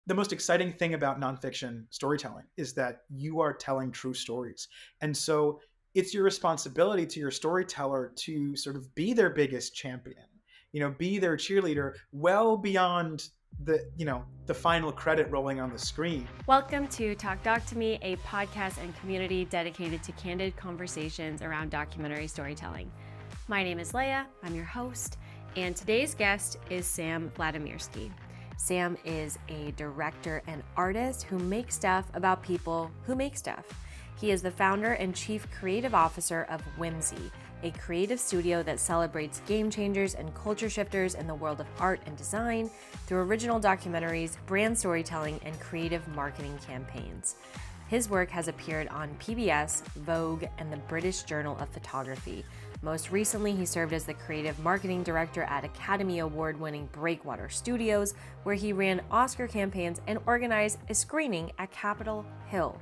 the most exciting thing about nonfiction storytelling is that you are telling true stories. And so it's your responsibility to your storyteller to sort of be their biggest champion, be their cheerleader well beyond the final credit rolling on the screen. Welcome to Talk Doc to Me, a podcast and community dedicated to candid conversations around documentary storytelling. My name is Leia, I'm your host, and today's guest is Sam Vladimirsky. Sam is a director and artist who makes stuff about people who make stuff. He is the founder and chief creative officer of Whimsey, a creative studio that celebrates game changers and culture shifters in the world of art and design through original documentaries, brand storytelling, and creative marketing campaigns. His work has appeared on PBS, Vogue, and the British Journal of Photography. Most recently, he served as the creative marketing director at Academy Award-winning Breakwater Studios, where he ran Oscar campaigns and organized a screening at Capitol Hill.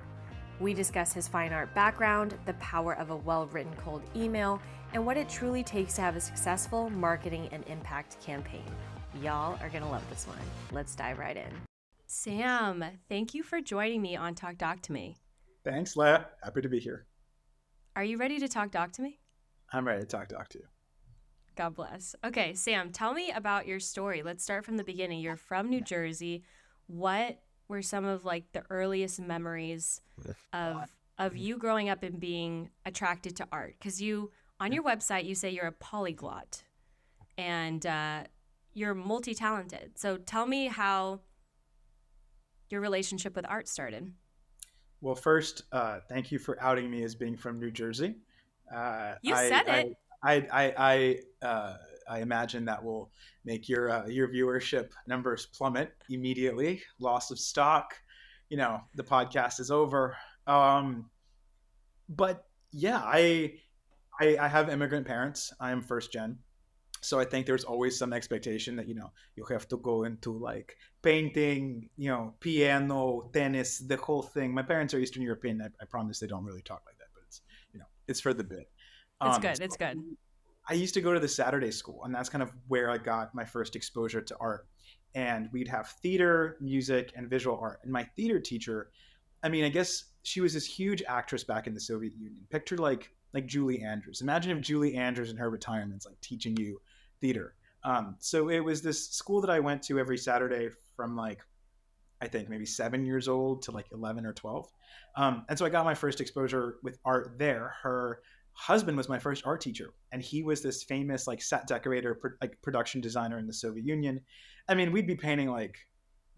We discuss his fine art background, the power of a well-written cold email, and what it truly takes to have a successful marketing and impact campaign. Y'all are gonna love this one. Let's dive right in. Sam, thank you for joining me on Talk Doc to Me. Thanks, Leia. Happy to be here. Are you ready to talk doc to me? I'm ready to talk to you. God bless. Okay, Sam, tell me about your story. Let's start from the beginning. You're from New Jersey. What were some of the earliest memories of you growing up and being attracted to art? Because on your website, you say you're a polyglot and you're multi-talented. So tell me how your relationship with art started. Well, first, thank you for outing me as being from New Jersey. You said it. I imagine that will make your viewership numbers plummet immediately. Loss of stock. The podcast is over. But yeah, I have immigrant parents. I am first gen. So I think there's always some expectation that, you have to go into painting, piano, tennis, the whole thing. My parents are Eastern European. I promise they don't really talk like that, but it's for the bit. It's good. It's good. I used to go to the Saturday school, and that's kind of where I got my first exposure to art. And we'd have theater, music, and visual art. And my theater teacher, I guess she was this huge actress back in the Soviet Union. Picture like Julie Andrews. Imagine if Julie Andrews in her retirement's teaching you theater. So it was this school that I went to every Saturday from I think maybe 7 years old to 11 or 12. And so I got my first exposure with art there. Her husband was my first art teacher, and he was this famous set decorator, production designer in the Soviet Union. We'd be painting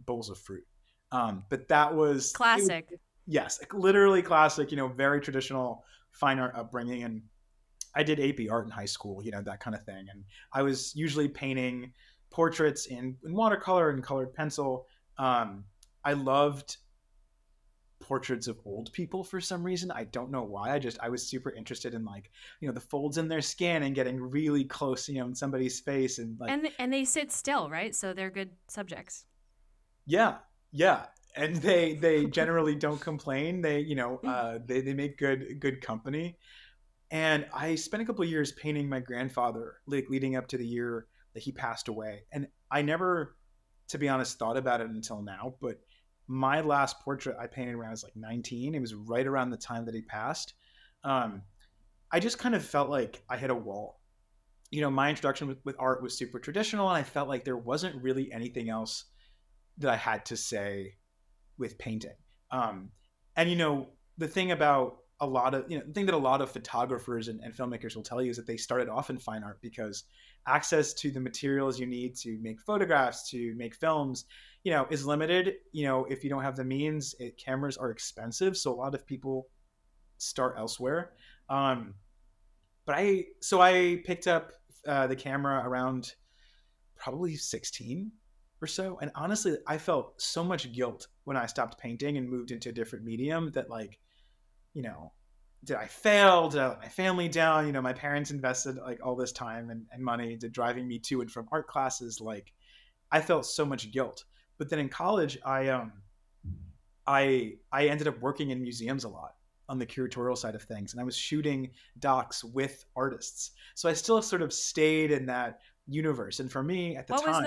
bowls of fruit. But that was classic. Yes, literally classic, very traditional fine art upbringing. And I did AP art in high school, that kind of thing. And I was usually painting portraits in watercolor and colored pencil. I loved portraits of old people for some reason. I don't know why. I was super interested in the folds in their skin and getting really close, in somebody's face and and they sit still, right? So they're good subjects. Yeah. And they generally don't complain. They they make good company. And I spent a couple of years painting my grandfather leading up to the year that he passed away. And I never, to be honest, thought about it until now, but my last portrait I painted when I was 19. It was right around the time that he passed. I just kind of felt like I hit a wall. My introduction with art was super traditional, and I felt like there wasn't really anything else that I had to say with painting. And the thing about the thing that a lot of photographers and filmmakers will tell you is that they started off in fine art because access to the materials you need to make photographs, to make films, is limited. If you don't have the means, cameras are expensive. So a lot of people start elsewhere. But I picked up the camera around probably 16 or so. And honestly, I felt so much guilt when I stopped painting and moved into a different medium that did I fail? Did I let my family down? My parents invested all this time and money to driving me to and from art classes. I felt so much guilt. But then in college, I ended up working in museums a lot on the curatorial side of things. And I was shooting docs with artists. So I still sort of stayed in that universe. And for me at the What was time,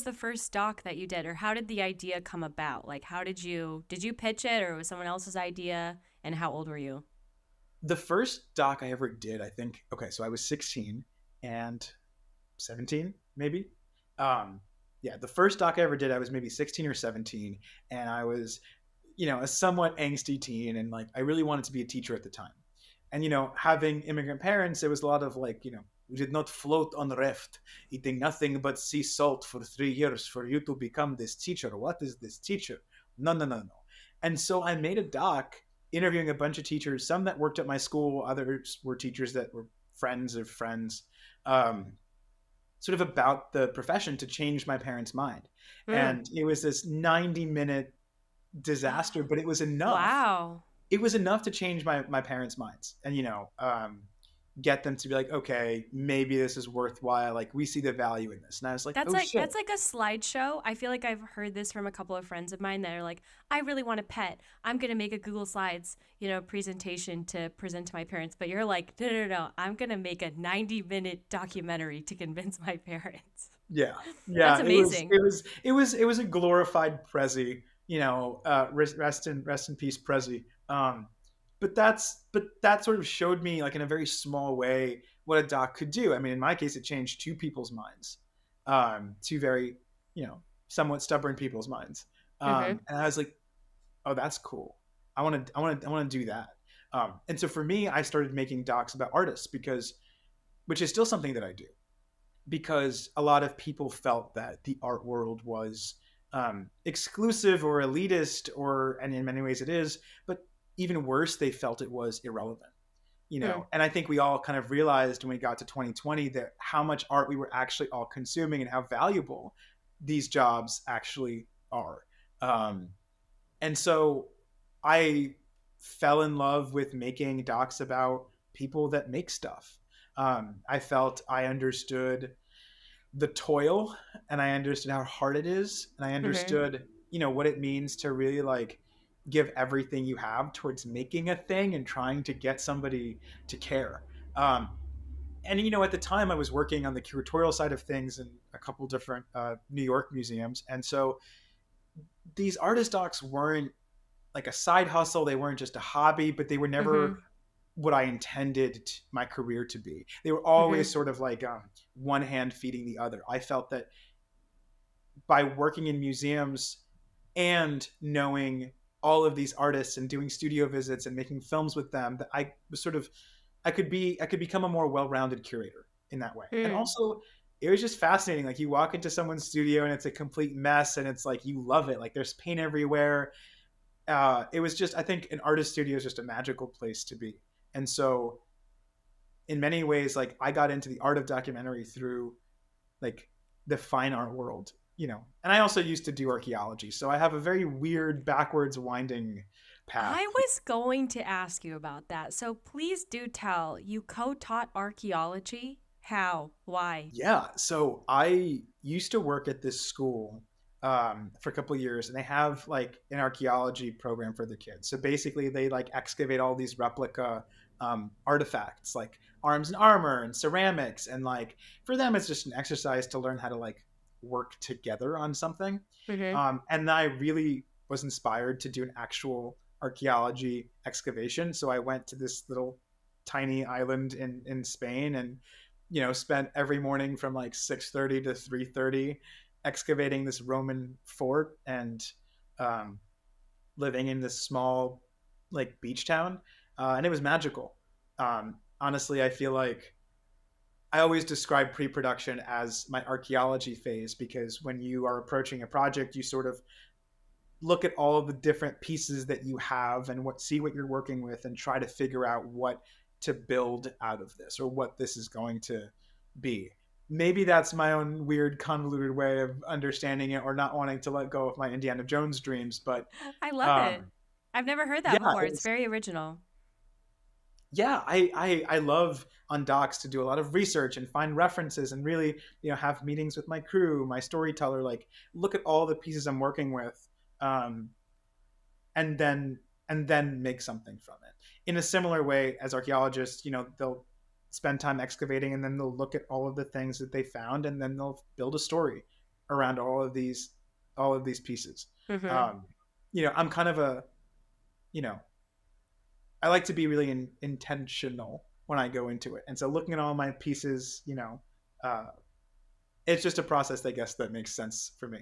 the first doc that you did, or how did the idea come about? Like, how did you pitch it, or was someone else's idea? And how old were you? the first doc I ever did, I think, okay, so I was 16 and 17, maybe. Um, yeah, the first doc I ever did, I was maybe 16 or 17, and I was, a somewhat angsty teen, and like I really wanted to be a teacher at the time. And having immigrant parents, it was a lot of like, we did not float on raft, eating nothing but sea salt for 3 years for you to become this teacher. What is this teacher? No, no, no, no. And so I made a doc interviewing a bunch of teachers, some that worked at my school, others were teachers that were friends of friends, um, sort of about the profession to change my parents' mind. Mm. And it was this 90-minute disaster, but it was enough. Wow. It was enough to change my parents' minds, and get them to be like, okay, maybe this is worthwhile. Like we see the value in this. And I was like, oh shit. That's like a slideshow. I feel like I've heard this from a couple of friends of mine that are like, I really want a pet. I'm gonna make a Google Slides, presentation to present to my parents. But you're like, no, no, no. I'm gonna make a 90-minute documentary to convince my parents. Yeah, That's yeah. It was amazing. it was it was it was a glorified Prezi. Rest in peace, Prezi. But that sort of showed me, like in a very small way, what a doc could do. I mean, in my case, it changed two people's minds, two very somewhat stubborn people's minds. Mm-hmm. And I was like, oh, that's cool. I want to do that. And so for me, I started making docs about artists, because which is still something that I do, because a lot of people felt that the art world was exclusive or elitist, and in many ways it is, but even worse, they felt it was irrelevant. Mm. And I think we all kind of realized when we got to 2020 that how much art we were actually all consuming and how valuable these jobs actually are. Um, and so I fell in love with making docs about people that make stuff. I felt I understood the toil, and I understood how hard it is, and I Mm-hmm. understood what it means to really like give everything you have towards making a thing and trying to get somebody to care. And at the time I was working on the curatorial side of things in a couple different New York museums, and so these artist docs weren't like a side hustle, they weren't just a hobby, but they were Mm-hmm. never what I intended my career to be. They were Mm-hmm. always sort of like one hand feeding the other. I felt that by working in museums and knowing all of these artists and doing studio visits and making films with them, that I was sort of I could become a more well-rounded curator in that way. And Mm. also it was just fascinating. Like you walk into someone's studio and it's a complete mess, and it's like you love it. Like there's paint everywhere. It was just, I think an artist studio is just a magical place to be. And so in many ways, like I got into the art of documentary through like the fine art world, And I also used to do archaeology, so I have a very weird, backwards, winding path. I was going to ask you about that. So please do tell. You co taught archaeology? How? Why? Yeah, so I used to work at this school for a couple of years, and they have like an archaeology program for the kids. So basically, they like excavate all these replica artifacts, like arms and armor and ceramics, and like for them, it's just an exercise to learn how to like work together on something. Mm-hmm. And I really was inspired to do an actual archaeology excavation. So I went to this little tiny island in Spain, and spent every morning from like 6:30 to 3:30 excavating this Roman fort, and um, living in this small like beach town, and it was magical. Honestly, I feel like I always describe pre-production as my archaeology phase, because when you are approaching a project, you sort of look at all of the different pieces that you have and see what you're working with, and try to figure out what to build out of this, or what this is going to be. Maybe that's my own weird convoluted way of understanding it, or not wanting to let go of my Indiana Jones dreams, but I love it. um I've never heard that yeah, before. It's very original. I love on docs to do a lot of research and find references, and really have meetings with my crew, my storyteller, like look at all the pieces I'm working with, um, and then make something from it. In a similar way as archaeologists, they'll spend time excavating, and then they'll look at all of the things that they found, and then they'll build a story around all of these pieces. Mm-hmm. um, I'm kind of a, you know I like to be really intentional when I go into it, and so looking at all my pieces, uh, it's just a process, I guess, that makes sense for me.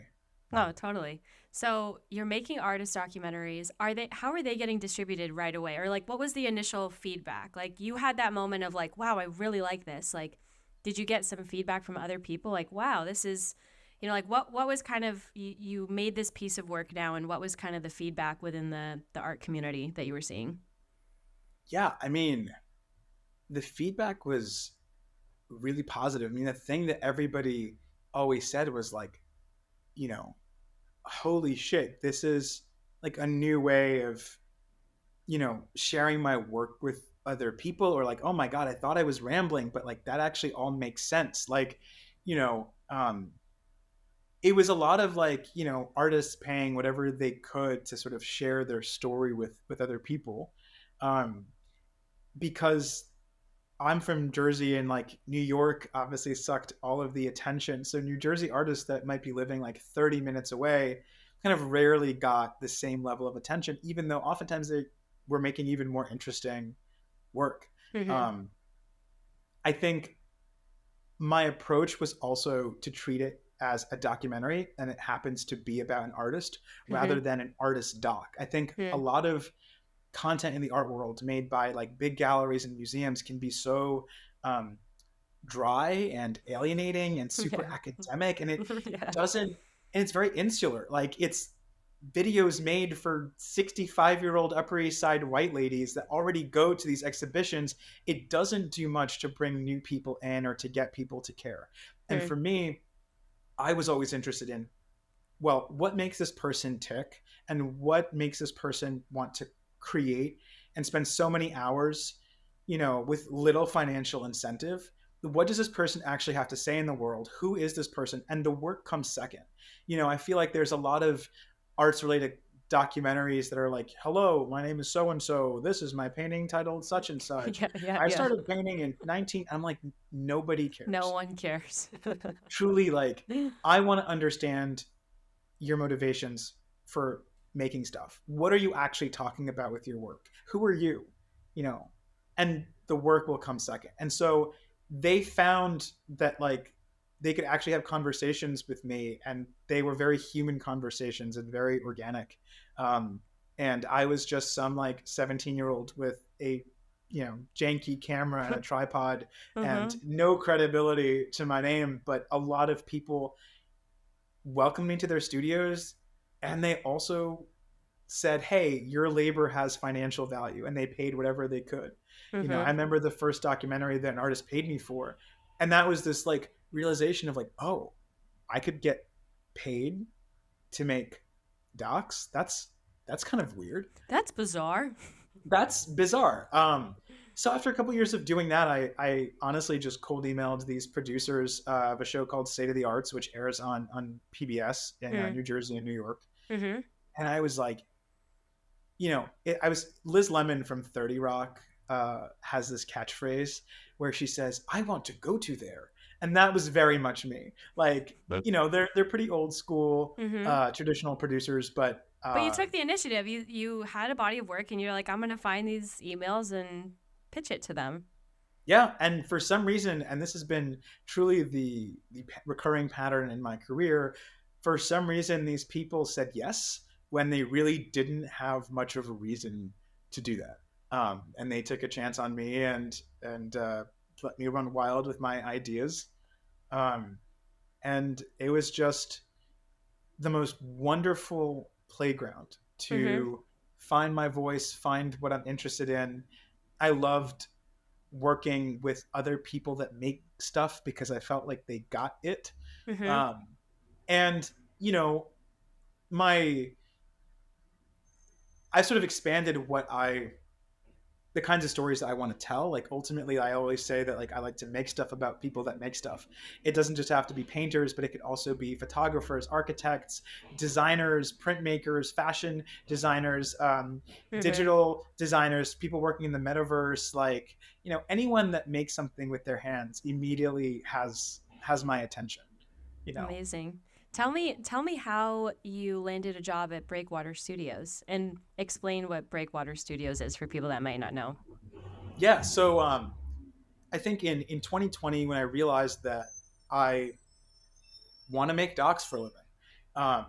Oh, totally. So you're making artist documentaries. How are they getting distributed right away? Or like what was the initial feedback? Like you had that moment of like, wow, I really like this. Like, did you get some feedback from other people? Like, wow, this is, like what was kind of you made this piece of work now, and what was kind of the feedback within the art community that you were seeing? Yeah, I mean, the feedback was really positive. I mean, the thing that everybody always said was like, you know, holy shit, this is like a new way of, sharing my work with other people, or like, oh my God, I thought I was rambling, but like that actually all makes sense. Like, you know, it was a lot of like, artists paying whatever they could to sort of share their story with other people. Um, because I'm from Jersey, and like New York obviously sucked all of the attention. So New Jersey artists that might be living like 30 minutes away kind of rarely got the same level of attention, even though oftentimes they were making even more interesting work. Mm-hmm. Um, I think my approach was also to treat it as a documentary, and it happens to be about an artist Mm-hmm. rather than an artist doc. I think a Mm-hmm. lot of content in the art world made by like big galleries and museums can be so um, dry and alienating and super Yeah. academic, and it Yeah. doesn't and it's very insular. Like, it's videos made for 65-year-old Upper East Side white ladies that already go to these exhibitions. It doesn't do much to bring new people in or to get people to care. And Mm-hmm. for me, I was always interested in, well, what makes this person tick, and what makes this person want to create and spend so many hours, with little financial incentive? What does this person actually have to say in the world? Who is this person? And the work comes second. I feel like there's a lot of arts related documentaries that are like, hello, my name is so and so, this is my painting titled such and such, Yeah. Yeah. I Yeah. started painting in 19. I'm like, nobody No cares. one cares. Truly, like, I want to understand your motivations for making stuff. What are you actually talking about with your work? Who are you? You know, and the work will come second. And so they found that like they could actually have conversations with me, and they were very human conversations and very organic. Um, and I was just some like 17-year-old with a janky camera and a tripod and Mm-hmm. no credibility to my name, but a lot of people welcomed me to their studios, and they also said, hey, your labor has financial value, and they paid whatever they could. I Mm-hmm. remember the first documentary that an artist paid me for, and that was this like realization of like, oh, I could get paid to make docs. That's kind of weird. That's bizarre. That's bizarre. So after a couple years of doing that, I honestly just cold emailed these producers of a show called State of the Arts, which airs on PBS in Mm-hmm. New Jersey and New York. Mm-hmm. And I was like, I was Liz Lemon from 30 Rock has this catchphrase where she says, "I want to go to there," and that was very much me. Like, they're pretty old school, Mm-hmm. traditional producers, but But you took the initiative. You had a body of work, and you're like, I'm gonna find these emails and pitch it to them. yeah. And for some reason, and this has been truly the recurring pattern in my career, for some reason these people said yes when they really didn't have much of a reason to do that. And they took a chance on me, and let me run wild with my ideas. Um, and it was just the most wonderful playground Mm-hmm. to find my voice, find what I'm interested in. I loved working with other people that make stuff because I felt like they got it. Mm-hmm. Um, and you know, my I sort of expanded what I the kinds of stories that I want to tell. Like ultimately, I always say that like I like to make stuff about people that make stuff. It doesn't just have to be painters, but it could also be photographers, architects, designers, printmakers, fashion designers, Mm-hmm. digital designers, people working in the metaverse. Like anyone that makes something with their hands immediately has my attention. You know. Amazing. Tell me how you landed a job at Breakwater Studios and explain what Breakwater Studios is for people that might not know. Yeah. So I think in 2020 when I realized that I want to make docs for a living. Um,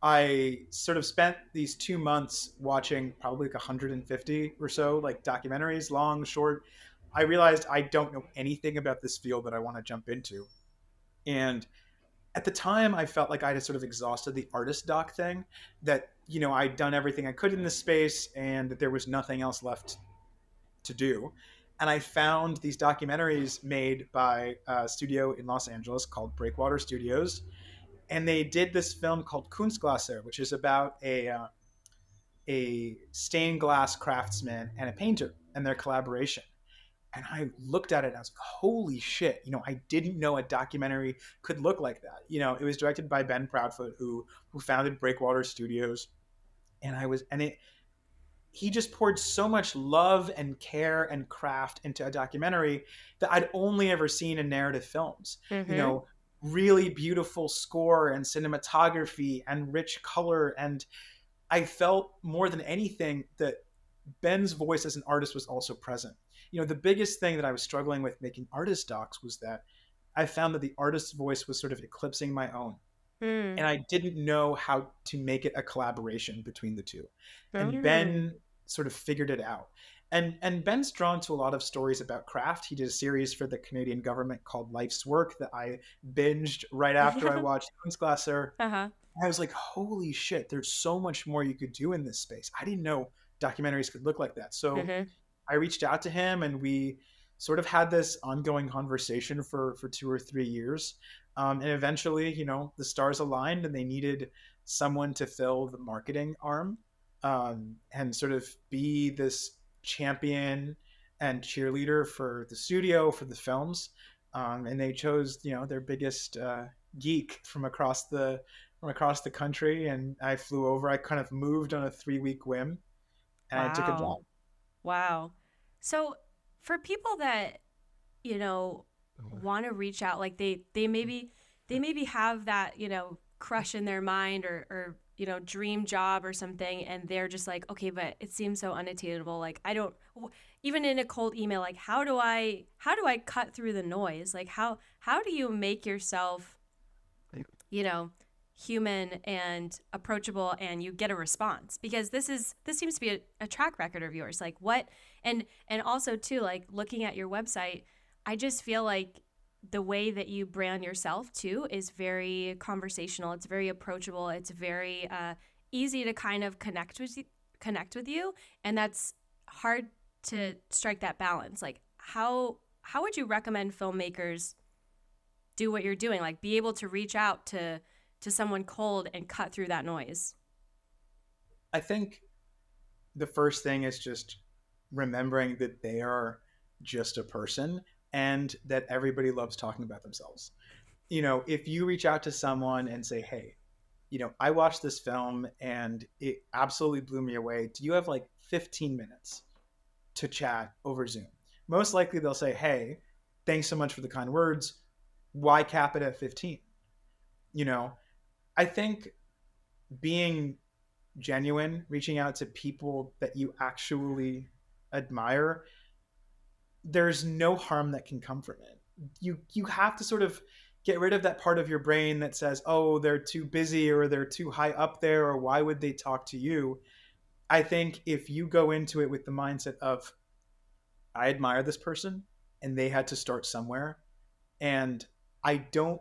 I sort of spent these 2 months watching probably like 150 or so, like documentaries, long, short. I realized I don't know anything about this field that I want to jump into. And at the time, I felt like I had sort of exhausted the artist doc thing, that, I'd done everything I could in this space and that there was nothing else left to do. And I found these documentaries made by a studio in Los Angeles called Breakwater Studios, and they did this film called Kunstglasser, which is about a stained glass craftsman and a painter and their collaboration. And I looked at it and I was like, holy shit, I didn't know a documentary could look like that. It was directed by Ben Proudfoot, who founded Breakwater Studios. And I was and it he just poured so much love and care and craft into a documentary that I'd only ever seen in narrative films. You Mm-hmm. know, really beautiful score and cinematography and rich color. And I felt more than anything that Ben's voice as an artist was also present. The biggest thing that I was struggling with making artist docs was that I found that the artist's voice was sort of eclipsing my own, Mm. and I didn't know how to make it a collaboration between the two. And Mm. Ben sort of figured it out. And Ben's drawn to a lot of stories about craft. He did a series for the Canadian government called Life's Work that I binged right after I watched Kunstglasser. Uh-huh. I was like, holy shit, there's so much more you could do in this space. I didn't know documentaries could look like that. So Mm-hmm. I reached out to him and we sort of had this ongoing conversation for 2 or 3 years. And eventually, the stars aligned and they needed someone to fill the marketing arm, and sort of be this champion and cheerleader for the studio, for the films. And they chose, their biggest geek from across the country. And I flew over. I kind of moved on a 3-week whim and I took a Wow. job. Wow. So for people that, you know, want to reach out, like they maybe have that, crush in their mind or dream job or something, and they're just like, okay, but it seems so unattainable. Like I don't even in a cold email, like how do I cut through the noise? Like how do you make yourself, you know, human and approachable and you get a response? Because this seems to be a track record of yours. Like what and also too, like looking at your website, I just feel like the way that you brand yourself too is very conversational. It's very approachable. It's very easy to kind of connect with you, and that's hard to strike that balance. Like how would you recommend filmmakers do what you're doing? Like be able to reach out to someone cold and cut through that noise. I think the first thing is just remembering that they are just a person and that everybody loves talking about themselves. If you reach out to someone and say, hey, I watched this film and it absolutely blew me away. Do you have like 15 minutes to chat over Zoom? Most likely they'll say, hey, thanks so much for the kind words. Why cap it at 15? You know, I think being genuine, reaching out to people that you actually admire, there's no harm that can come from it. You have to sort of get rid of that part of your brain that says, "Oh, they're too busy or they're too high up there or why would they talk to you?" I think if you go into it with the mindset of I admire this person and they had to start somewhere and I don't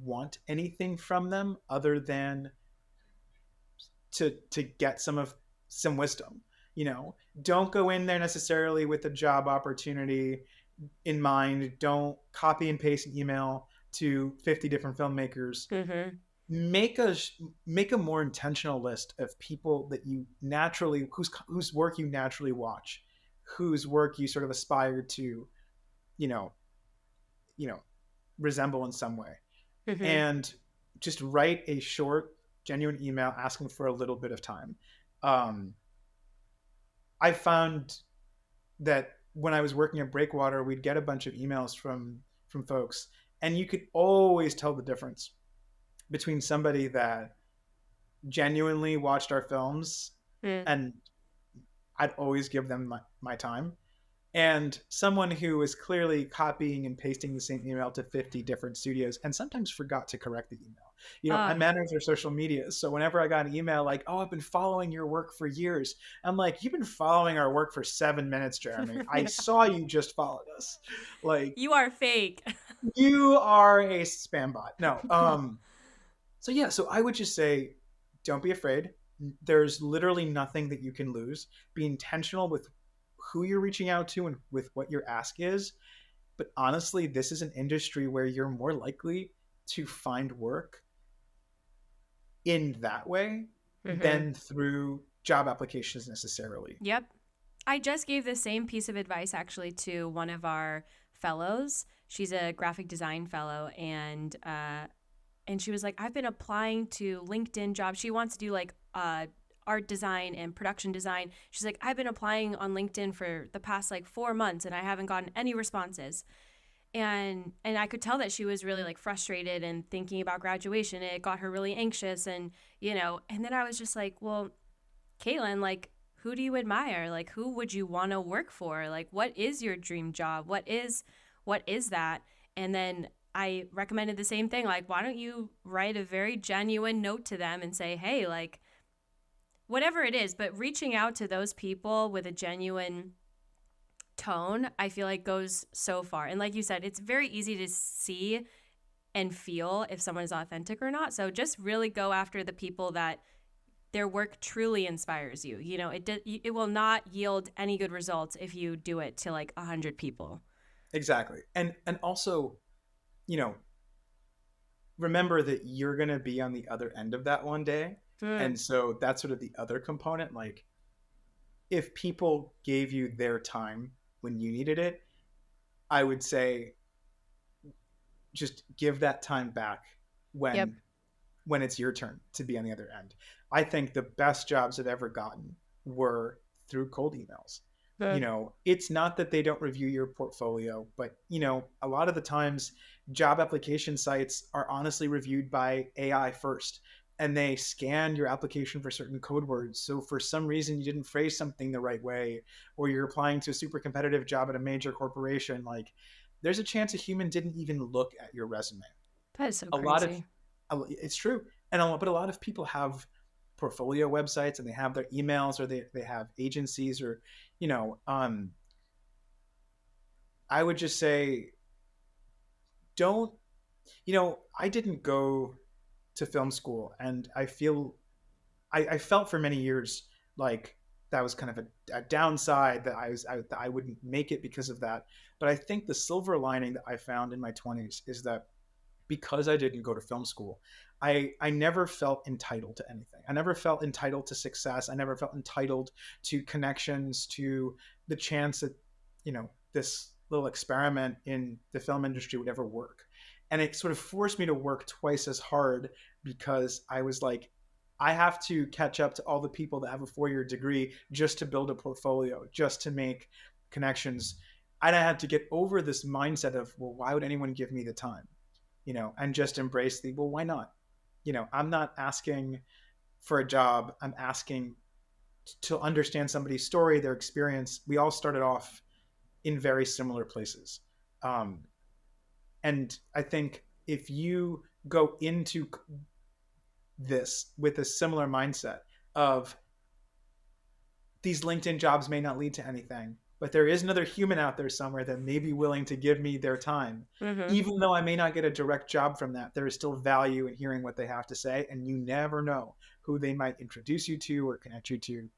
want anything from them other than to get some wisdom. Don't go in there necessarily with a job opportunity in mind. Don't copy and paste an email to 50 different filmmakers. Mm-hmm. Make a more intentional list of people that you naturally whose work you naturally watch, whose work you sort of aspire to, you know, you know, resemble in some way. Mm-hmm. And just write a short, genuine email asking for a little bit of time. Um, I found that when I was working at Breakwater, we'd get a bunch of emails from folks, and you could always tell the difference between somebody that genuinely watched our films, Mm. and I'd always give them my time, and someone who was clearly copying and pasting the same email to 50 different studios and sometimes forgot to correct the email. I Oh, manage their social media. So whenever I got an email like, oh, I've been following your work for years, I'm like, you've been following our work for 7 minutes, Jeremy. I saw you just followed us. Like, you are fake. you are a spam bot. No. So yeah, so I would just say, don't be afraid. There's literally nothing that you can lose. Be intentional with who you're reaching out to and with what your ask is. But honestly, this is an industry where you're more likely to find work in that way Mm-hmm. than through job applications necessarily. Yep. I just gave the same piece of advice actually to one of our fellows. She's a graphic design fellow, and she was like, I've been applying to LinkedIn jobs. She wants to do like art design and production design. She's like, I've been applying on LinkedIn for the past like 4 months and I haven't gotten any responses. And I could tell that she was really like frustrated and thinking about graduation. It got her really anxious, and then I was just like, well, Caitlin, like, who do you admire? Like, who would you want to work for? Like, what is your dream job? What is that? And then I recommended the same thing. Like, why don't you write a very genuine note to them and say, hey, like, whatever it is, but reaching out to those people with a genuine tone, I feel like goes so far. And like you said, it's very easy to see and feel if someone is authentic or not. So just really go after the people that their work truly inspires you. It will not yield any good results if you do it to like 100 people. Exactly. And also, you know, remember that you're going to be on the other end of that one day. Mm. And so that's sort of the other component. Like, if people gave you their time when you needed it, I would say just give that time back Yep. when it's your turn to be on the other end. I think the best jobs I've ever gotten were through cold emails. Mm. It's not that they don't review your portfolio, but a lot of the times job application sites are honestly reviewed by AI first, and they scan your application for certain code words. So for some reason you didn't phrase something the right way, or you're applying to a super competitive job at a major corporation, like there's a chance a human didn't even look at your resume. That is so A lot of crazy. It's true. But a lot of people have portfolio websites, and they have their emails, or they have agencies, or you know um I would just say, don't I didn't go to film school, and I felt for many years like that was kind of a downside, that that I wouldn't make it because of that. But I think the silver lining that I found in my 20s is that because I didn't go to film school, I never felt entitled to anything. I never felt entitled to success. I never felt entitled to connections, to the chance that this little experiment in the film industry would ever work. And it sort of forced me to work twice as hard, because I was like, I have to catch up to all the people that have a 4-year degree just to build a portfolio, just to make connections. And I had to get over this mindset of, well, why would anyone give me the time? And just embrace the, well, why not? I'm not asking for a job. I'm asking to understand somebody's story, their experience. We all started off in very similar places. Um, and I think if you go into this with a similar mindset of, these LinkedIn jobs may not lead to anything, but there is another human out there somewhere that may be willing to give me their time. Mm-hmm. Even though I may not get a direct job from that, there is still value in hearing what they have to say. And you never know who they might introduce you to or connect you to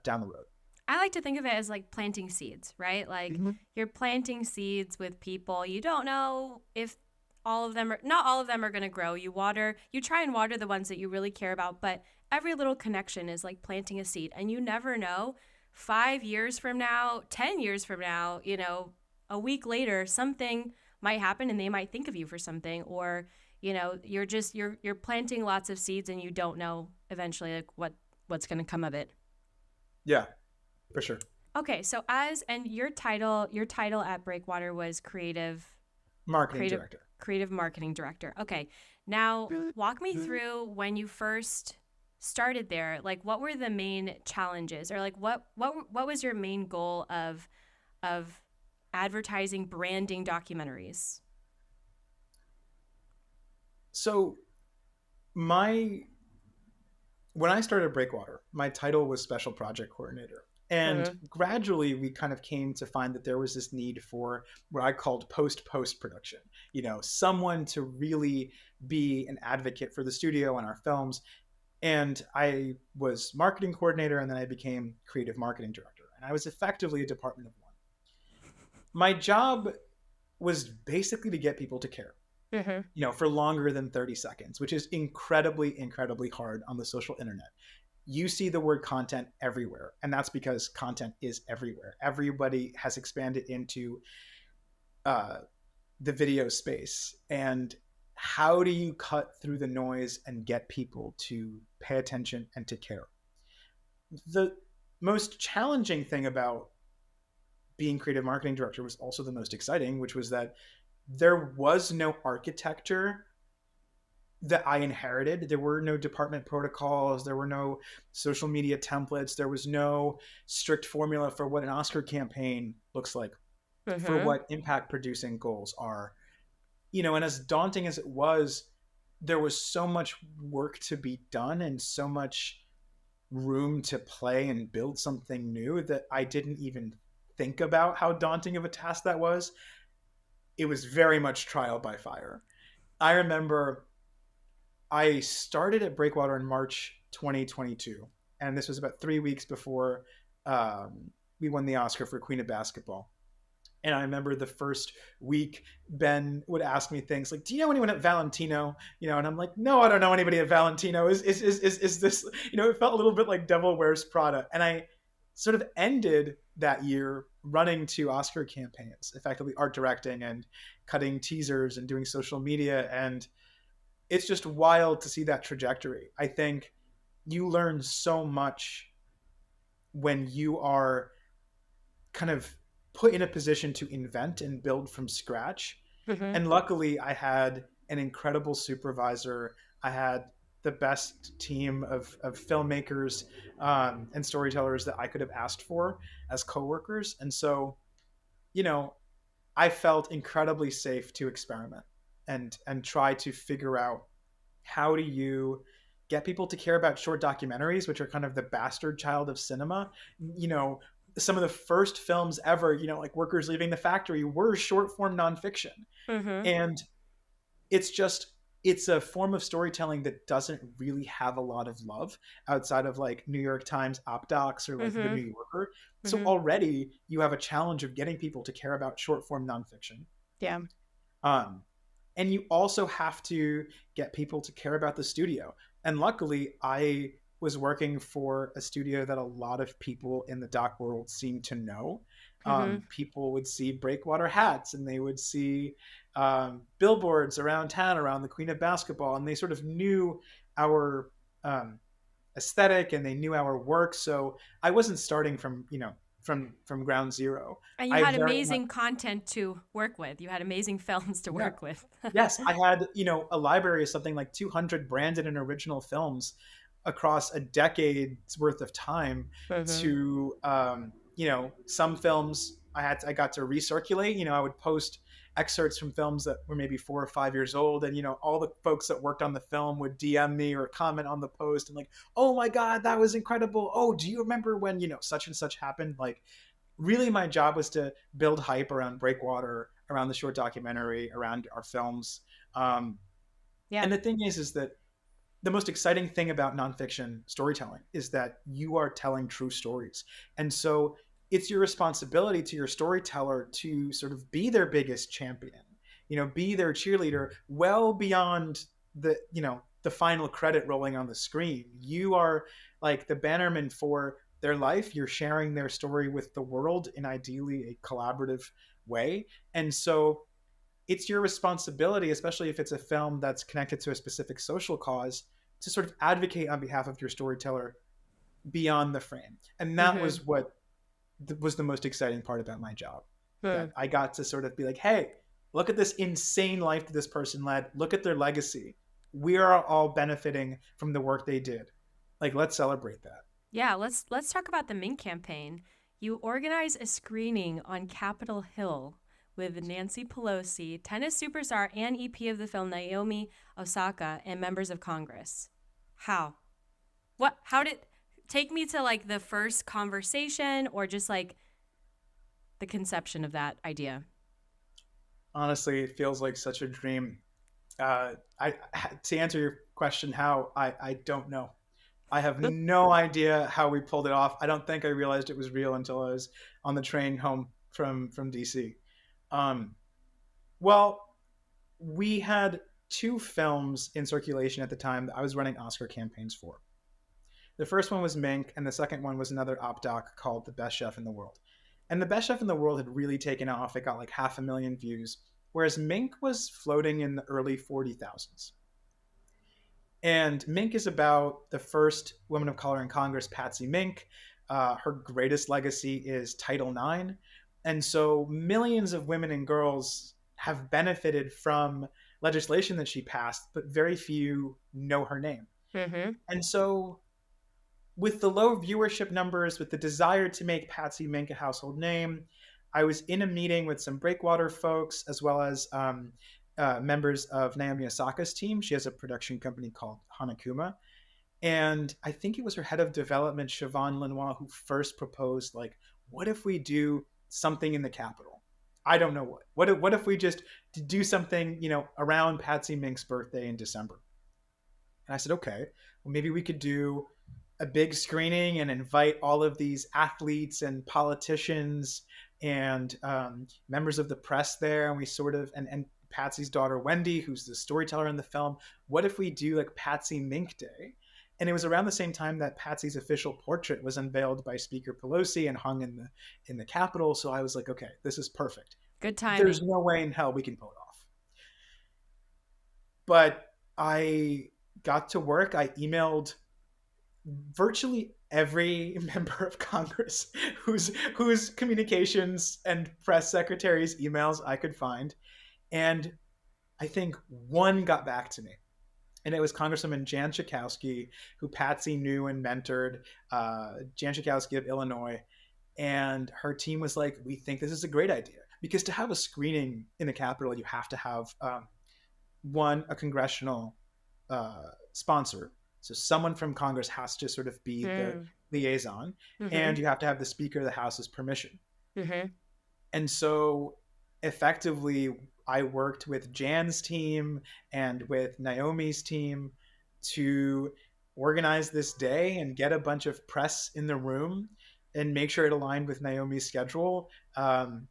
down the road. I like to think of it as like planting seeds, right? Like Mm-hmm. you're planting seeds with people. You don't know if not all of them are going to grow. You try and water the ones that you really care about, but every little connection is like planting a seed. And you never know 5 years from now, 10 years from now, a week later, something might happen and they might think of you for something, or, you're planting lots of seeds and you don't know eventually like what's going to come of it. Yeah, for sure. Okay, so and your title at Breakwater was Marketing creative director. creative marketing director. Okay. Now, walk me through when you first started there. Like, what were the main challenges, or like what was your main goal of advertising, branding documentaries? So my when I started Breakwater, my title was special project coordinator. And Mm-hmm. gradually we kind of came to find that there was this need for what I called post production, someone to really be an advocate for the studio and our films. And I was marketing coordinator, and then I became creative marketing director. And I was effectively a department of one. My job was basically to get people to care, Mm-hmm. for longer than 30 seconds, which is incredibly, incredibly hard on the social internet. You see the word content everywhere, and that's because content is everywhere. Everybody has expanded into uh, the video space. And how do you cut through the noise and get people to pay attention and to care? The most challenging thing about being creative marketing director was also the most exciting, which was that there was no architecture that I inherited. There were no department protocols. There were no social media templates. There was no strict formula for what an Oscar campaign looks like, for Mm-hmm. what impact producing goals are. And as daunting as it was, there was so much work to be done and so much room to play and build something new that I didn't even think about how daunting of a task that was. It was very much trial by fire. I remember I started at Breakwater in March 2022, and this was about 3 weeks before we won the Oscar for Queen of Basketball. And I remember the first week, Ben would ask me things like, "Do you know anyone at Valentino?" And I'm like, "No, I don't know anybody at Valentino. Is this?" It felt a little bit like Devil Wears Prada. And I sort of ended that year running 2 Oscar campaigns, effectively art directing and cutting teasers and doing social media. And it's just wild to see that trajectory. I think you learn so much when you are kind of put in a position to invent and build from scratch. Mm-hmm. And luckily, I had an incredible supervisor. I had the best team of filmmakers and storytellers that I could have asked for as coworkers. And so, you know, I felt incredibly safe to experiment and try to figure out how do you get people to care about short documentaries, which are kind of the bastard child of cinema. you know some of the first films ever, like Workers Leaving the Factory, were short form nonfiction. Mm-hmm. And it's a form of storytelling that doesn't really have a lot of love outside of like New York Times op docs or like the Mm-hmm. New Yorker. So Mm-hmm. already you have a challenge of getting people to care about short form nonfiction. Yeah. um, and you also have to get people to care about the studio. And luckily, I was working for a studio that a lot of people in the doc world seem to know. Mm-hmm. People would see Breakwater hats, and they would see billboards around town around the Queen of Basketball, and they sort of knew our um, aesthetic, and they knew our work. So I wasn't starting from ground zero. And you I had very much amazing content to work with. You had amazing films to Yeah. work with. Yes, I had, a library of something like 200 branded and original films across a decade's worth of time. Mm-hmm. To some films I got to recirculate. I would post excerpts from films that were maybe 4 or 5 years old, and all the folks that worked on the film would DM me or comment on the post and like, "Oh my god, that was incredible. Oh, do you remember when such and such happened?" Like, really, my job was to build hype around Breakwater, around the short documentary, around our films. Um, Yeah. and the thing is that the most exciting thing about nonfiction storytelling is that you are telling true stories. And so it's your responsibility to your storyteller to sort of be their biggest champion, be their cheerleader well beyond the final credit rolling on the screen. You are like the bannerman for their life. You're sharing their story with the world in ideally a collaborative way. And so it's your responsibility, especially if it's a film that's connected to a specific social cause, to sort of advocate on behalf of your storyteller beyond the frame. And that Mm-hmm. was what was the most exciting part about my job, Hmm. that I got to sort of be like, hey, look at this insane life that this person led. Look at their legacy. We are all benefiting from the work they did. Like, let's celebrate that. Yeah, let's talk about the Mink campaign. You organize a screening on Capitol Hill with Nancy Pelosi, tennis superstar and EP of the film Naomi Osaka, and members of Congress. How? What? How did? Take me to like the first conversation, or just like the conception of that idea. Honestly, it feels like such a dream. I To answer your question, how, I don't know. I have no idea how we pulled it off. I don't think I realized it was real until I was on the train home from DC. Um, well, we had two films in circulation at the time that I was running Oscar campaigns for. The first one was Mink, and the second one was another op doc called The Best Chef in the World. And The Best Chef in the World had really taken off. It got like 500,000 views, whereas Mink was floating in the early 40,000s. And Mink is about the first woman of color in Congress, Patsy Mink. Her greatest legacy is Title IX. And so millions of women and girls have benefited from legislation that she passed, but very few know her name. Mm-hmm. And so, with the low viewership numbers, with the desire to make Patsy Mink a household name, I was in a meeting with some Breakwater folks, as well as members of Naomi Osaka's team. She has a production company called Hanakuma. And I think it was her head of development, Siobhan Lenoir, who first proposed, like, what if we do something in the Capitol? I don't know what. What if we just do something, around Patsy Mink's birthday in December? And I said, okay, well, maybe we could do a big screening and invite all of these athletes and politicians and members of the press there. And we sort of, and Patsy's daughter, Wendy, who's the storyteller in the film. What if we do like Patsy Mink Day? And it was around the same time that Patsy's official portrait was unveiled by Speaker Pelosi and hung in the Capitol. So I was like, okay, this is perfect. Good There's timing. no way in hell we can pull it off. But I got to work. I emailed virtually every member of Congress whose communications and press secretaries' emails I could find, and I think one got back to me, and it was Congresswoman Jan Schakowsky, who Patsy knew and mentored. Jan Schakowsky of Illinois, and her team was like, "We think this is a great idea, because to have a screening in the Capitol, you have to have a congressional sponsor. So someone from Congress has to sort of be the Mm. liaison, Mm-hmm. and you have to have the Speaker of the House's permission. Mm-hmm. And so effectively, I worked with Jan's team and with Naomi's team to organize this day and get a bunch of press in the room and make sure it aligned with Naomi's schedule. And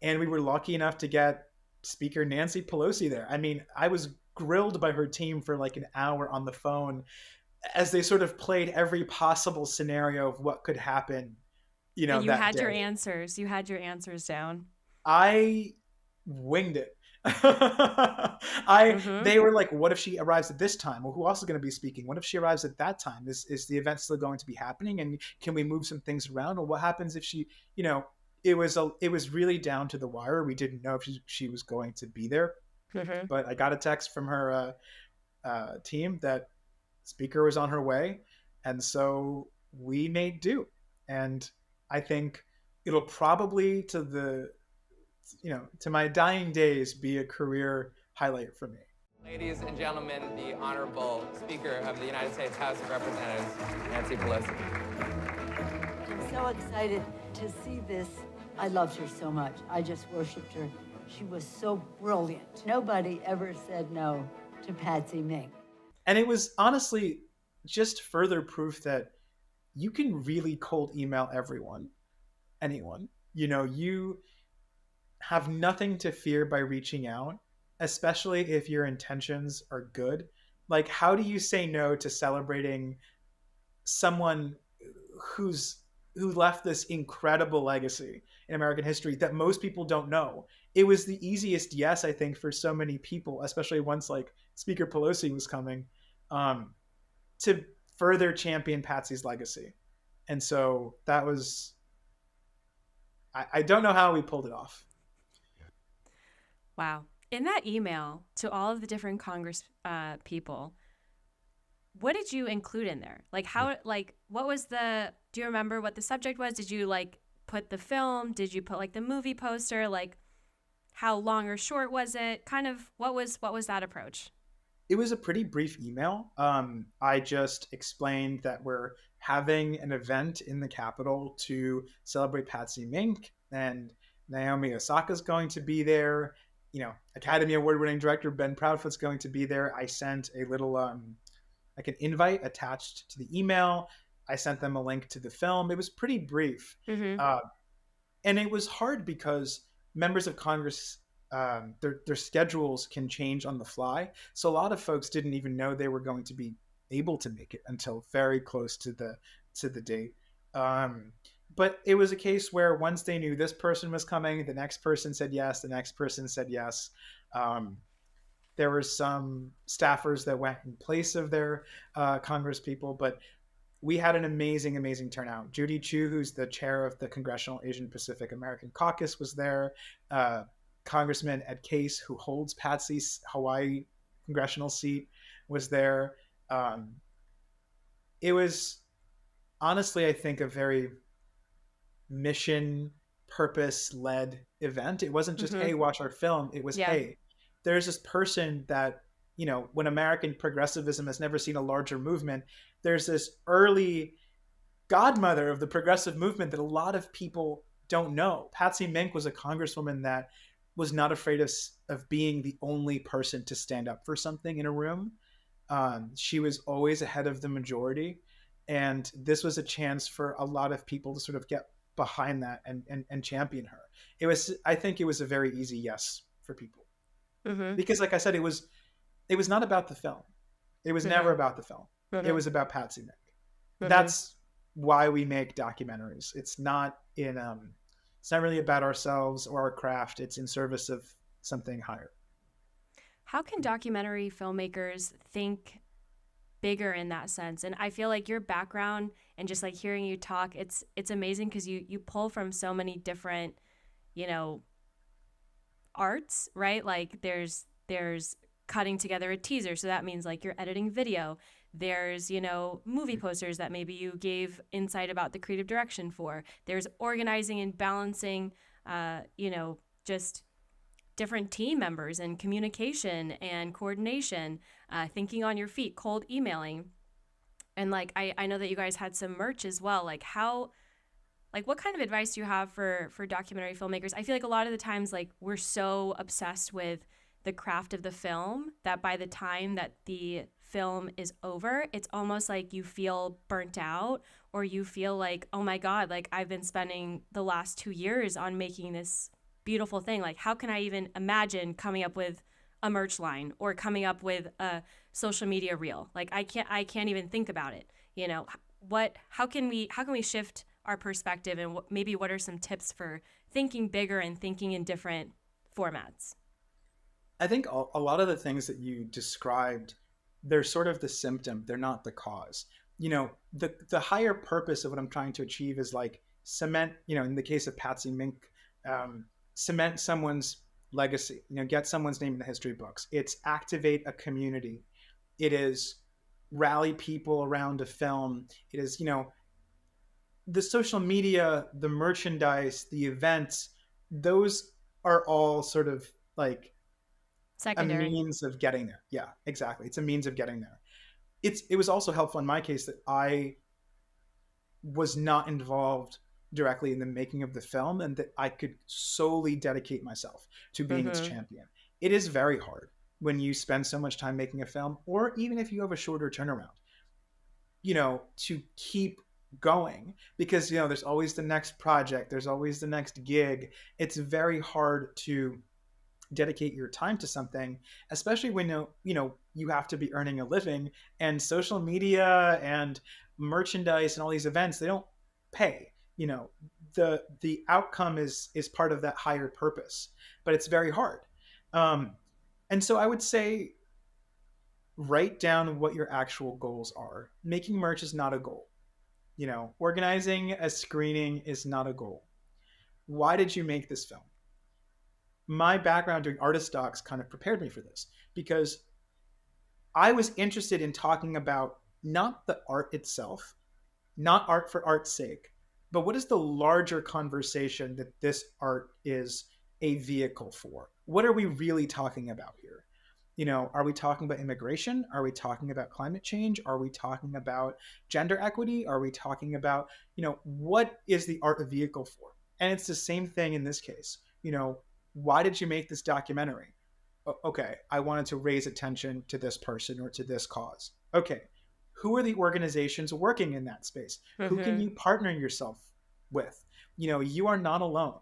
we were lucky enough to get Speaker Nancy Pelosi there. I mean, I was grilled by her team for like an hour on the phone as they sort of played every possible scenario of what could happen, And you that had your day. answers. You had your answers down. I winged it. I Mm-hmm. They were like, what if she arrives at this time? Well, who else is going to be speaking? What if she arrives at that time? Is the event still going to be happening? And can we move some things around? Or what happens if she, it was really down to the wire. We didn't know if she was going to be there, Mm-hmm. but I got a text from her team that Speaker was on her way, and so we made do. And I think it'll probably to my dying days be a career highlight for me. Ladies and gentlemen, the Honorable Speaker of the United States House of Representatives, Nancy Pelosi. I'm so excited to see this. I loved her so much. I just worshiped her. She was so brilliant. Nobody ever said no to Patsy Mink. And it was honestly just further proof that you can really cold email anyone. You have nothing to fear by reaching out, especially if your intentions are good. Like, how do you say no to celebrating someone whose who left this incredible legacy in American history that most people don't know. It was the easiest yes, I think, for so many people, especially once like Speaker Pelosi was coming, to further champion Patsy's legacy. And so that was, I don't know how we pulled it off. Wow. In that email to all of the different Congress people, what did you include in there? Like how, like, what was do you remember what the subject was? Did you like put the film? Did you put like the movie poster? Like how long or short was it? Kind of, what was that approach? It was a pretty brief email. I just explained that we're having an event in the Capitol to celebrate Patsy Mink, and Naomi Osaka's going to be there. You know, Academy Award-winning director Ben Proudfoot's going to be there. I sent a little like an invite attached to the email. I sent them a link to the film. It was pretty brief, and it was hard because members of Congress, their schedules can change on the fly. So a lot of folks didn't even know they were going to be able to make it until very close to the date. But it was a case where once they knew this person was coming, the next person said yes, the next person said yes. There were some staffers that went in place of their Congress people, but we had an amazing turnout. Judy Chu, who's the chair of the Congressional Asian Pacific American Caucus, was there. Congressman Ed Case, who holds Patsy's Hawaii congressional seat, was there. It was honestly, I think, a very mission purpose led event. It wasn't just, hey, watch our film. It was, hey, there's this person that, you know, when American progressivism has never seen a larger movement, there's this early godmother of the progressive movement that a lot of people don't know. Patsy Mink was a congresswoman that was not afraid of being the only person to stand up for something in a room. She was always ahead of the majority. And this was a chance for a lot of people to sort of get behind that and champion her. I think it was a very easy yes for people. Because like I said, it was not about the film. It was never about the film. It was about Patsy Mink. That's why we make documentaries. It's not really about ourselves or our craft. It's in service of something higher. How can documentary filmmakers think bigger in that sense? And I feel like your background and just like hearing you talk, it's amazing because you pull from so many different, you know, arts, right? Like there's cutting together a teaser, so that means like you're editing video. There's, you know, movie posters that maybe you gave insight about the creative direction for. There's organizing and balancing, you know, just different team members and communication and coordination, thinking on your feet, cold emailing. And like, I know that you guys had some merch as well. Like what kind of advice do you have for documentary filmmakers? I feel like a lot of the times, like we're so obsessed with the craft of the film that by the time that the film is over, it's almost like you feel burnt out, or you feel like, oh my God, like I've been spending the last 2 years on making this beautiful thing. Like, how can I even imagine coming up with a merch line or coming up with a social media reel? Like I can't even think about it. You know, how can we shift our perspective, and maybe what are some tips for thinking bigger and thinking in different formats? I think a lot of the things that you described, they're sort of the symptom. They're not the cause. You know, the higher purpose of what I'm trying to achieve is like cement, you know, in the case of Patsy Mink, cement someone's legacy, you know, get someone's name in the history books. It's activate a community. It is rally people around a film. It is, you know, the social media, the merchandise, the events, those are all sort of like secondary, a means of getting there. Yeah, exactly. It's a means of getting there. It was also helpful in my case that I was not involved directly in the making of the film, and that I could solely dedicate myself to being its champion. It is very hard when you spend so much time making a film, or even if you have a shorter turnaround, you know, to keep going, because, you know, there's always the next project, there's always the next gig. It's very hard to dedicate your time to something, especially when you have to be earning a living, and social media and merchandise and all these events, they don't pay. The outcome is part of that higher purpose, but it's very hard. um, and so I would say write down what your actual goals are. Making merch is not a goal. Organizing a screening is not a goal. Why did you make this film? My background doing artist docs kind of prepared me for this, because I was interested in talking about not the art itself, not art for art's sake, but what is the larger conversation that this art is a vehicle for? What are we really talking about here? Are we talking about immigration? Are we talking about climate change? Are we talking about gender equity? Are we talking about, what is the art a vehicle for? And it's the same thing in this case. Why did you make this documentary? Okay, I wanted to raise attention to this person or to this cause. Okay, who are the organizations working in that space? Who can you partner yourself with? You are not alone.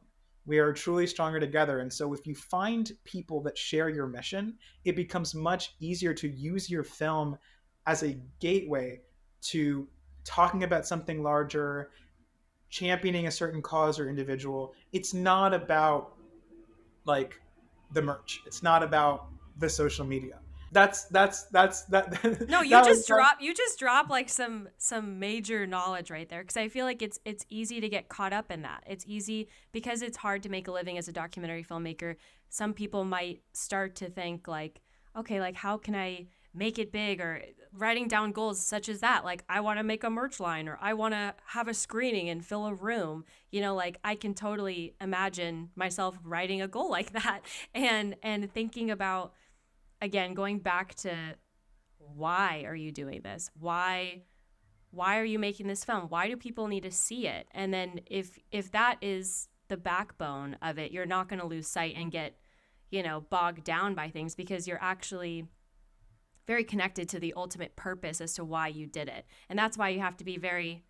We are truly stronger together. And so if you find people that share your mission, it becomes much easier to use your film as a gateway to talking about something larger, championing a certain cause or individual. It's not about like the merch. It's not about the social media. That's that. No, you just drop like some major knowledge right there, because I feel like it's easy to get caught up in that. It's easy because it's hard to make a living as a documentary filmmaker. Some people might start to think like, okay, like how can I make it big, or writing down goals such as that, like I want to make a merch line, or I want to have a screening and fill a room. Like I can totally imagine myself writing a goal like that and thinking about, again, going back to why are you doing this? Why are you making this film? Why do people need to see it? And then if that is the backbone of it, you're not going to lose sight and get, bogged down by things, because you're actually very connected to the ultimate purpose as to why you did it. And that's why you have to be very,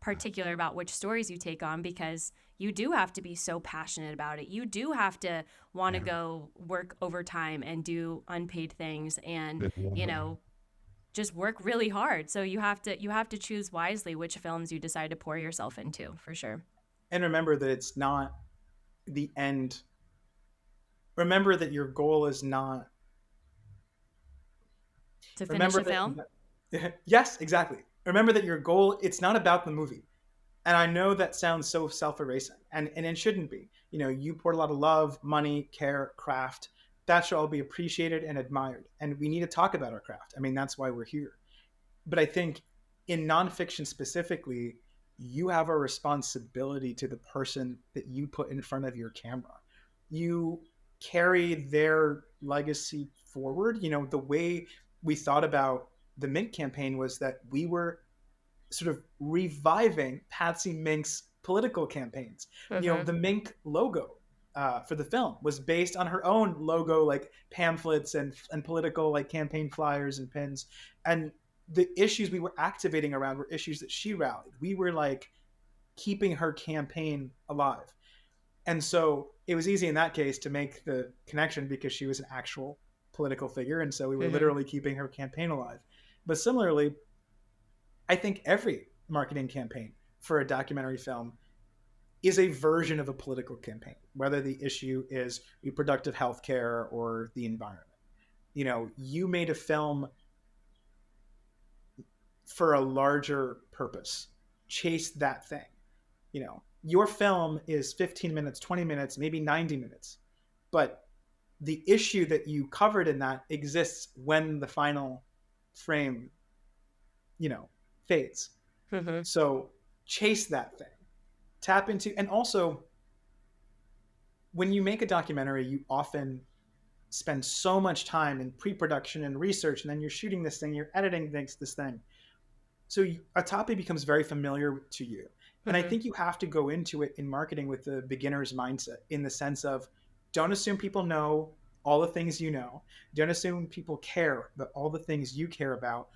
particular about which stories you take on, because you do have to be so passionate about it. You do have to want to go work overtime and do unpaid things and, just work really hard. So you have to choose wisely which films you decide to pour yourself into, for sure. And remember that it's not the end. Remember that your goal is not to finish a film. Yes, exactly. Remember that your goal, it's not about the movie. And I know that sounds so self-erasing, and it shouldn't be. You poured a lot of love, money, care, craft. That should all be appreciated and admired. And we need to talk about our craft. I mean, that's why we're here. But I think in nonfiction specifically, you have a responsibility to the person that you put in front of your camera. You carry their legacy forward. The way we thought about the Mink campaign was that we were sort of reviving Patsy Mink's political campaigns. The Mink logo for the film was based on her own logo, like pamphlets and political like campaign flyers and pins. And the issues we were activating around were issues that she rallied. We were like keeping her campaign alive. And so it was easy in that case to make the connection because she was an actual political figure. And so we were literally keeping her campaign alive. But similarly, I think every marketing campaign for a documentary film is a version of a political campaign, whether the issue is reproductive health care or the environment. You made a film for a larger purpose. Chase that thing. Your film is 15 minutes, 20 minutes, maybe 90 minutes. But the issue that you covered in that exists when the final frame, fades. So chase that thing. Tap into, and also when you make a documentary, you often spend so much time in pre-production and research, and then you're shooting this thing, you're editing this thing. So a topic becomes very familiar to you. And I think you have to go into it in marketing with the beginner's mindset, in the sense of don't assume people know all the things you know. Don't assume people care about all the things you care about.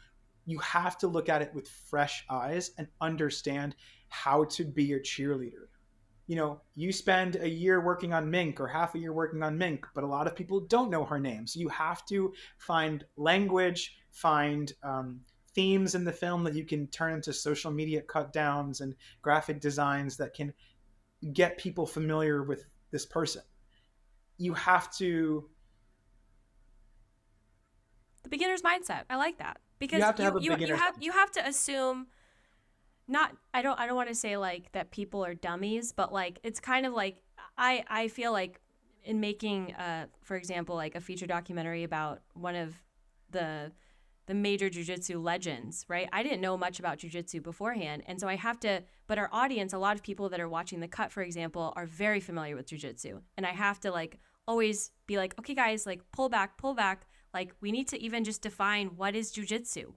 You have to look at it with fresh eyes and understand how to be a cheerleader. You spend a year working on Mink or half a year working on Mink, but a lot of people don't know her name. So you have to find language, find themes in the film that you can turn into social media cut downs and graphic designs that can get people familiar with this person. You have to The beginner's mindset. I like that. you Because have to have a beginner's you have to assume, not, I don't want to say like that people are dummies, but like it's kind of like I feel like in making for example like a feature documentary about one of the major jiu-jitsu legends, right? I didn't know much about jiu-jitsu beforehand, and so I have to, but our audience, a lot of people that are watching The Cut, for example, are very familiar with jiu-jitsu, and I have to like always be like, okay guys, like pull back, like we need to even just define what is jiu-jitsu.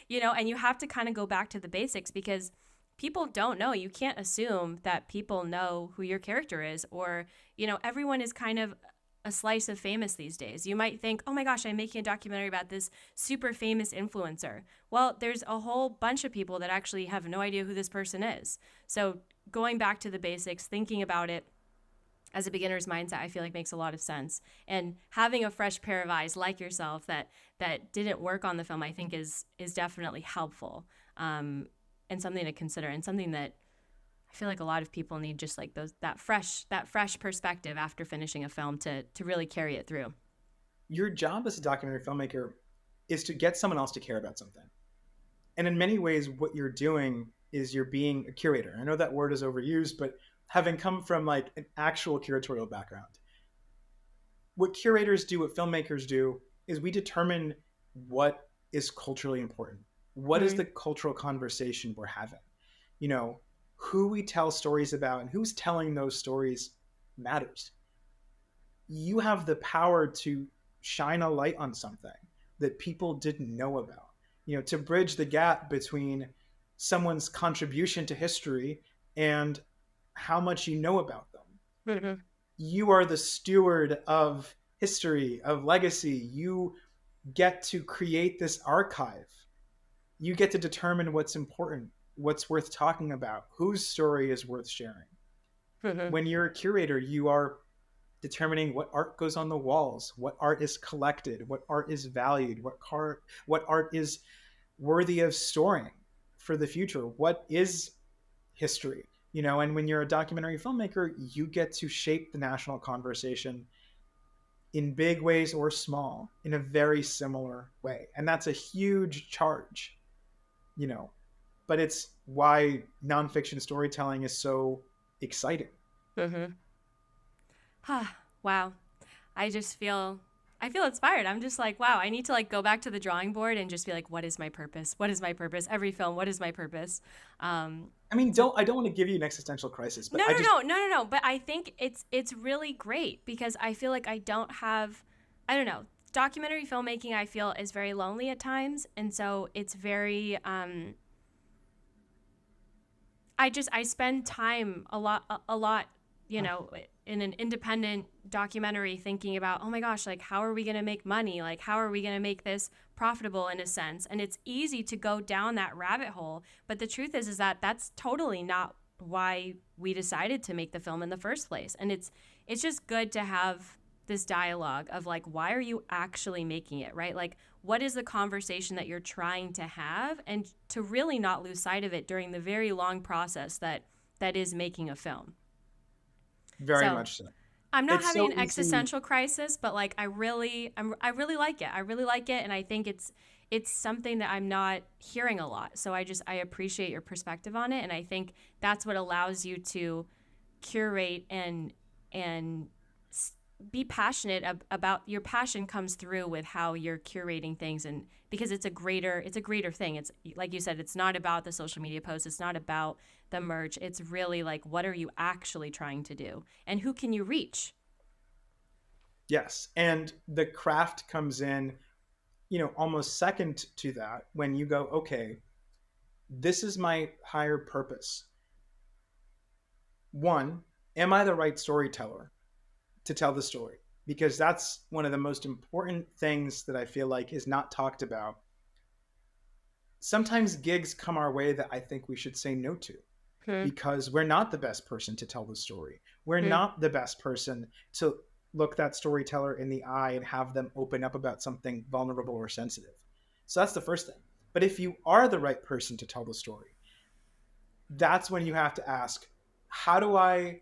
You know, and you have to kind of go back to the basics because people don't know. You can't assume that people know who your character is, or, you know, everyone is kind of a slice of famous these days. You might think, oh my gosh, I'm making a documentary about this super famous influencer. Well, there's a whole bunch of people that actually have no idea who this person is. So going back to the basics, thinking about it as a beginner's mindset, I feel like makes a lot of sense. And having a fresh pair of eyes like yourself that didn't work on the film, I think is definitely helpful, and something to consider, and something that I feel like a lot of people need, just like that fresh perspective after finishing a film to really carry it through. Your job as a documentary filmmaker is to get someone else to care about something. And in many ways, what you're doing is you're being a curator. I know that word is overused, but having come from like an actual curatorial background, what curators do, what filmmakers do, is we determine what is culturally important. What is the cultural conversation we're having? You know, who we tell stories about and who's telling those stories matters. You have the power to shine a light on something that people didn't know about, you know, to bridge the gap between someone's contribution to history and how much you know about them. Mm-hmm. You are the steward of history, of legacy. You get to create this archive. You get to determine what's important, what's worth talking about, whose story is worth sharing. Mm-hmm. When you're a curator, you are determining what art goes on the walls, what art is collected, what art is valued, what art is worthy of storing for the future, what is history, you know. And when you're a documentary filmmaker, you get to shape the national conversation in big ways or small in a very similar way. And that's a huge charge, you know, but it's why nonfiction storytelling is so exciting. Mm-hmm. Wow. I feel inspired. I'm just like, wow, I need to like go back to the drawing board and just be like, what is my purpose? What is my purpose? Every film, what is my purpose? I mean, I don't want to give you an existential crisis, but No. But I think it's really great because I feel like I don't know. Documentary filmmaking, I feel, is very lonely at times, and so it's very. I spend time a lot, you know, in an independent documentary thinking about, oh my gosh, like how are we going to make money? Like how are we going to make this profitable in a sense? And it's easy to go down that rabbit hole. But the truth is that that's totally not why we decided to make the film in the first place. And it's just good to have this dialogue of like, why are you actually making it, right? Like, what is the conversation that you're trying to have, and to really not lose sight of it during the very long process that is making a film. Very much so. I'm not having an existential crisis, but like I really like it. I really like it, and I think it's something that I'm not hearing a lot. So I appreciate your perspective on it, and I think that's what allows you to curate and be passionate about. Your passion comes through with how you're curating things, and because it's a greater thing. It's like you said, it's not about the social media posts, it's not about the merch. It's really like, what are you actually trying to do, and who can you reach? Yes, and the craft comes in, you know, almost second to that, when you go, okay, this is my higher purpose. One, am I the right storyteller to tell the story? Because that's one of the most important things that I feel like is not talked about. Sometimes gigs come our way that I think we should say no to, because we're not the best person to tell the story. We're not the best person to look that storyteller in the eye and have them open up about something vulnerable or sensitive. So that's the first thing. But if you are the right person to tell the story, that's when you have to ask, how do I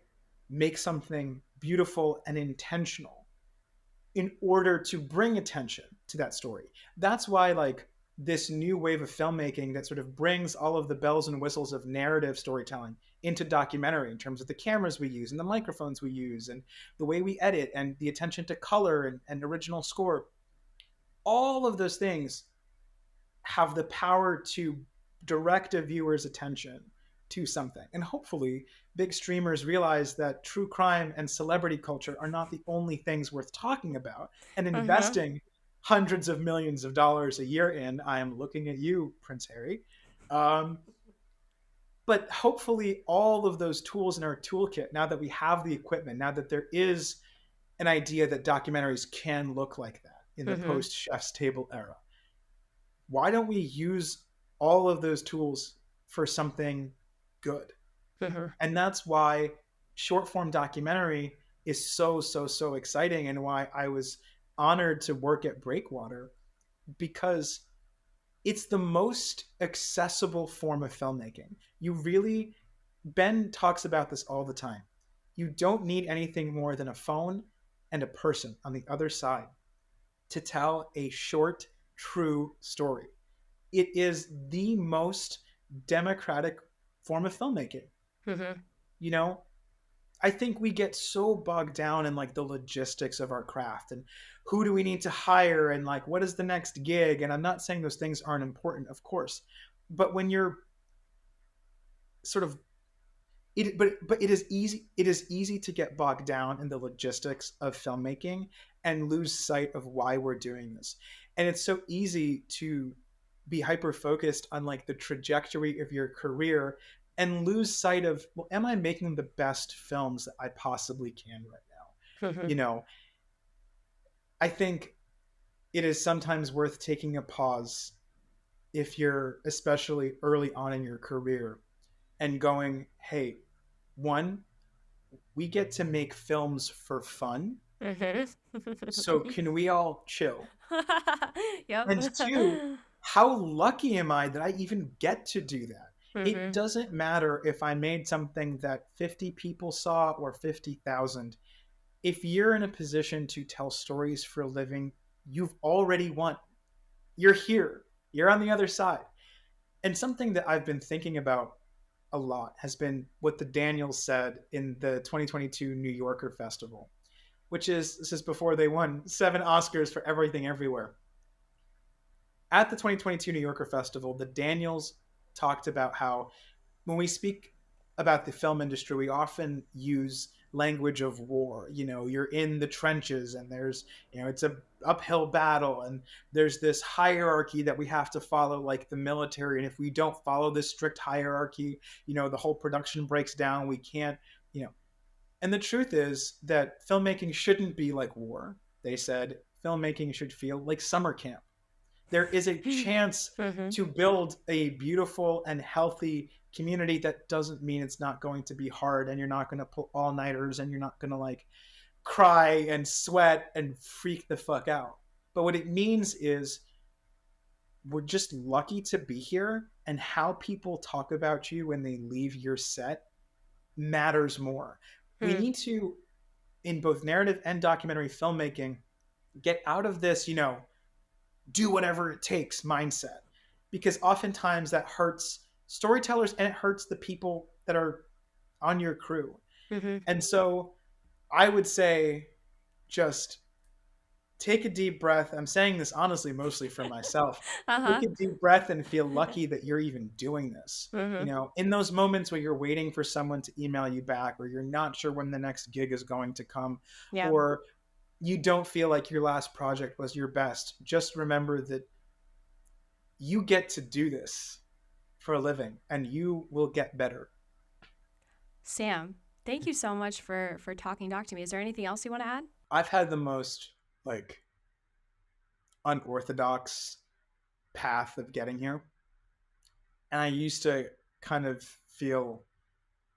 make something beautiful and intentional in order to bring attention to that story? That's why, like, this new wave of filmmaking that sort of brings all of the bells and whistles of narrative storytelling into documentary, in terms of the cameras we use and the microphones we use and the way we edit and the attention to color and original score, all of those things have the power to direct a viewer's attention to something. And hopefully, big streamers realize that true crime and celebrity culture are not the only things worth talking about and investing hundreds of millions of dollars a year in. I am looking at you, Prince Harry. But hopefully, all of those tools in our toolkit, now that we have the equipment, now that there is an idea that documentaries can look like that in the post Chef's Table era, why don't we use all of those tools for something good? And that's why short form documentary is so exciting, and why I was honored to work at Breakwater, because it's the most accessible form of filmmaking. You really, Ben talks about this all the time. You don't need anything more than a phone and a person on the other side to tell a short, true story. It is the most democratic form of filmmaking. You know, I think we get so bogged down in like the logistics of our craft and who do we need to hire and like what is the next gig. And I'm not saying those things aren't important, of course, but when you're sort of but it is easy to get bogged down in the logistics of filmmaking and lose sight of why we're doing this. And it's so easy to be hyper focused on like the trajectory of your career and lose sight of, well, am I making the best films that I possibly can right now? You know, I think it is sometimes worth taking a pause if you're especially early on in your career and going, hey, one, we get to make films for fun. So can we all chill? Yep. And two, how lucky am I that I even get to do that? It doesn't matter if I made something that 50 people saw or 50,000. If you're in a position to tell stories for a living, you've already won. You're here. You're on the other side. And something that I've been thinking about a lot has been what the Daniels said in the 2022 New Yorker Festival, which is, this is before they won 7 Oscars for Everything Everywhere. At the 2022 New Yorker Festival, the Daniels talked about how when we speak about the film industry, we often use language of war. You know, you're in the trenches and there's, you know, it's a uphill battle and there's this hierarchy that we have to follow like the military. And if we don't follow this strict hierarchy, you know, the whole production breaks down. We can't, you know. And the truth is that filmmaking shouldn't be like war. They said filmmaking should feel like summer camp. There is a chance to build a beautiful and healthy community. That doesn't mean it's not going to be hard and you're not going to pull all-nighters and you're not going to like cry and sweat and freak the fuck out. But what it means is we're just lucky to be here, and how people talk about you when they leave your set matters more. We need to, in both narrative and documentary filmmaking, get out of this, you know, do whatever it takes mindset, because oftentimes that hurts storytellers and it hurts the people that are on your crew. And so I would say just take a deep breath. I'm saying this honestly mostly for myself. Take a deep breath and feel lucky that you're even doing this. You know, in those moments where you're waiting for someone to email you back, or you're not sure when the next gig is going to come, or you don't feel like your last project was your best, just remember that you get to do this for a living and you will get better. Sam, thank you so much for talking doc to me. Is there anything else you want to add? I've had the most like unorthodox path of getting here. And I used to kind of feel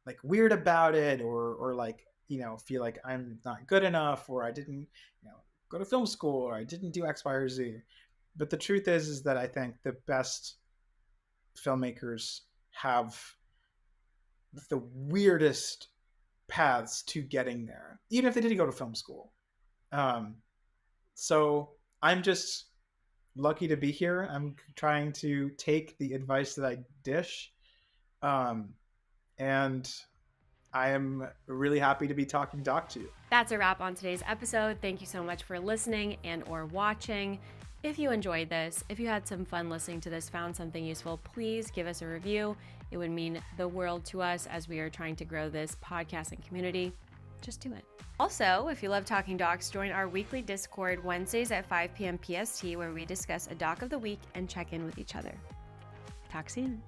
like weird about it, or like, you know, feel like I'm not good enough, or I didn't, you know, go to film school, or I didn't do X, Y, or Z. But the truth is that I think the best filmmakers have the weirdest paths to getting there, even if they didn't go to film school. So I'm just lucky to be here. I'm trying to take the advice that I dish. And I am really happy to be talking doc to you. That's a wrap on today's episode. Thank you so much for listening and or watching. If you enjoyed this, if you had some fun listening to this, found something useful, please give us a review. It would mean the world to us as we are trying to grow this podcasting community. Just do it. Also, if you love talking docs, join our weekly Discord Wednesdays at 5 p.m. PST, where we discuss a doc of the week and check in with each other. Talk soon.